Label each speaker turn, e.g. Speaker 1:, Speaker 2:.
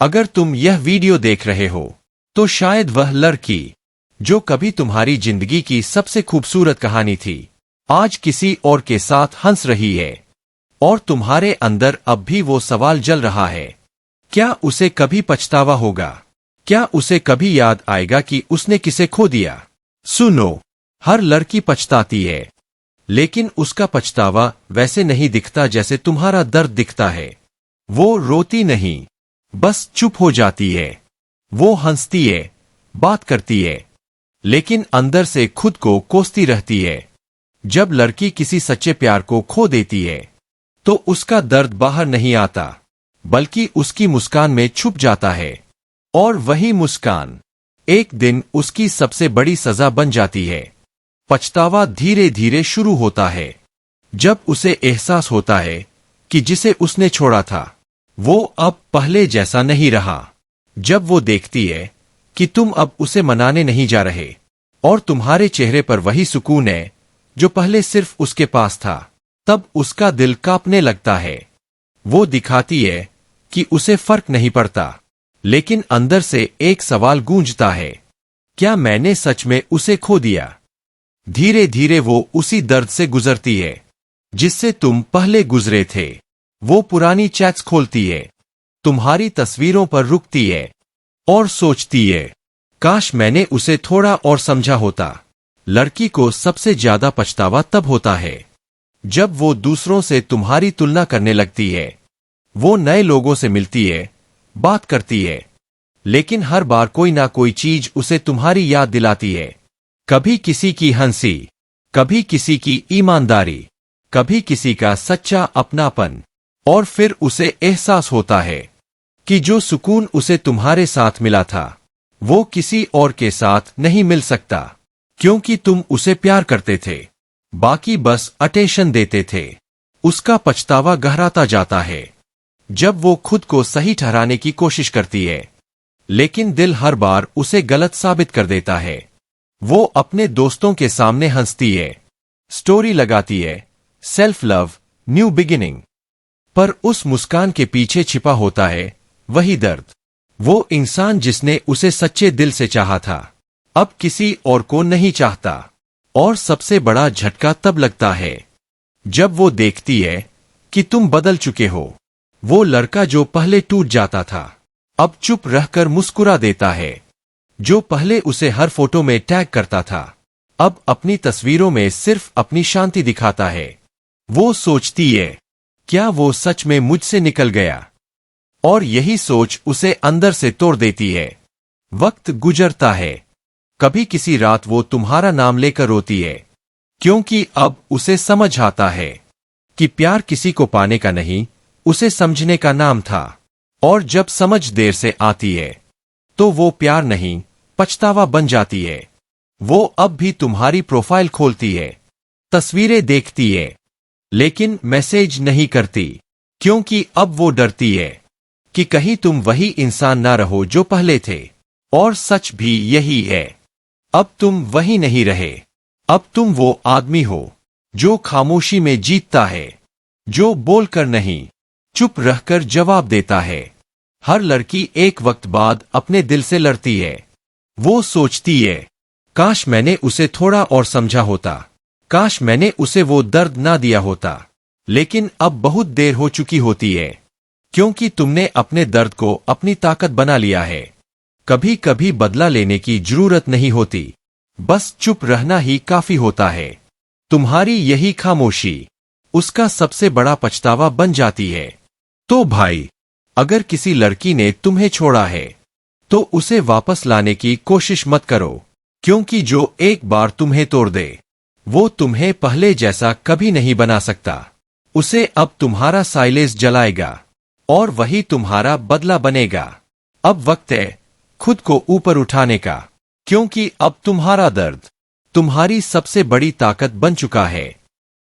Speaker 1: अगर तुम यह वीडियो देख रहे हो तो शायद वह लड़की जो कभी तुम्हारी जिंदगी की सबसे खूबसूरत कहानी थी आज किसी और के साथ हंस रही है और तुम्हारे अंदर अब भी वो सवाल जल रहा है। क्या उसे कभी पछतावा होगा? क्या उसे कभी याद आएगा कि उसने किसे खो दिया? सुनो, हर लड़की पछताती है, लेकिन उसका पछतावा वैसे नहीं दिखता जैसे तुम्हारा दर्द दिखता है। वो रोती नहीं, बस चुप हो जाती है। वो हंसती है, बात करती है, लेकिन अंदर से खुद को कोसती रहती है। जब लड़की किसी सच्चे प्यार को खो देती है तो उसका दर्द बाहर नहीं आता, बल्कि उसकी मुस्कान में छुप जाता है। और वही मुस्कान एक दिन उसकी सबसे बड़ी सजा बन जाती है। पछतावा धीरे धीरे शुरू होता है जब उसे एहसास होता है कि जिसे उसने छोड़ा था वो अब पहले जैसा नहीं रहा। जब वो देखती है कि तुम अब उसे मनाने नहीं जा रहे और तुम्हारे चेहरे पर वही सुकून है जो पहले सिर्फ उसके पास था, तब उसका दिल कांपने लगता है। वो दिखाती है कि उसे फर्क नहीं पड़ता, लेकिन अंदर से एक सवाल गूंजता है, क्या मैंने सच में उसे खो दिया? धीरे धीरे वो उसी दर्द से गुजरती है जिससे तुम पहले गुजरे थे। वो पुरानी चैट्स खोलती है, तुम्हारी तस्वीरों पर रुकती है और सोचती है, काश मैंने उसे थोड़ा और समझा होता। लड़की को सबसे ज्यादा पछतावा तब होता है जब वो दूसरों से तुम्हारी तुलना करने लगती है। वो नए लोगों से मिलती है, बात करती है, लेकिन हर बार कोई ना कोई चीज उसे तुम्हारी याद दिलाती है। कभी किसी की हंसी, कभी किसी की ईमानदारी, कभी किसी का सच्चा अपनापन। और फिर उसे एहसास होता है कि जो सुकून उसे तुम्हारे साथ मिला था वो किसी और के साथ नहीं मिल सकता, क्योंकि तुम उसे प्यार करते थे, बाकी बस अटेंशन देते थे। उसका पछतावा गहराता जाता है जब वो खुद को सही ठहराने की कोशिश करती है, लेकिन दिल हर बार उसे गलत साबित कर देता है। वो अपने दोस्तों के सामने हंसती है, स्टोरी लगाती है, सेल्फ लव, न्यू बिगिनिंग, पर उस मुस्कान के पीछे छिपा होता है वही दर्द। वो इंसान जिसने उसे सच्चे दिल से चाहा था अब किसी और को नहीं चाहता। और सबसे बड़ा झटका तब लगता है जब वो देखती है कि तुम बदल चुके हो। वो लड़का जो पहले टूट जाता था अब चुप रहकर मुस्कुरा देता है, जो पहले उसे हर फोटो में टैग करता था अब अपनी तस्वीरों में सिर्फ अपनी शांति दिखाता है। वो सोचती है, क्या वो सच में मुझसे निकल गया? और यही सोच उसे अंदर से तोड़ देती है। वक्त गुजरता है, कभी किसी रात वो तुम्हारा नाम लेकर रोती है, क्योंकि अब उसे समझ आता है कि प्यार किसी को पाने का नहीं, उसे समझने का नाम था। और जब समझ देर से आती है तो वो प्यार नहीं, पछतावा बन जाती है। वो अब भी तुम्हारी प्रोफाइल खोलती है, तस्वीरें देखती है, लेकिन मैसेज नहीं करती, क्योंकि अब वो डरती है कि कहीं तुम वही इंसान ना रहो जो पहले थे। और सच भी यही है, अब तुम वही नहीं रहे। अब तुम वो आदमी हो जो खामोशी में जीतता है, जो बोलकर नहीं, चुप रहकर जवाब देता है। हर लड़की एक वक्त बाद अपने दिल से लड़ती है। वो सोचती है, काश मैंने उसे थोड़ा और समझा होता, काश मैंने उसे वो दर्द ना दिया होता। लेकिन अब बहुत देर हो चुकी होती है, क्योंकि तुमने अपने दर्द को अपनी ताकत बना लिया है। कभी कभी बदला लेने की जरूरत नहीं होती, बस चुप रहना ही काफी होता है। तुम्हारी यही खामोशी उसका सबसे बड़ा पछतावा बन जाती है। तो भाई, अगर किसी लड़की ने तुम्हें छोड़ा है तो उसे वापस लाने की कोशिश मत करो, क्योंकि जो एक बार तुम्हें तोड़ दे वो तुम्हें पहले जैसा कभी नहीं बना सकता। उसे अब तुम्हारा साइलेंस जलाएगा और वही तुम्हारा बदला बनेगा। अब वक्त है खुद को ऊपर उठाने का, क्योंकि अब तुम्हारा दर्द तुम्हारी सबसे बड़ी ताकत बन चुका है।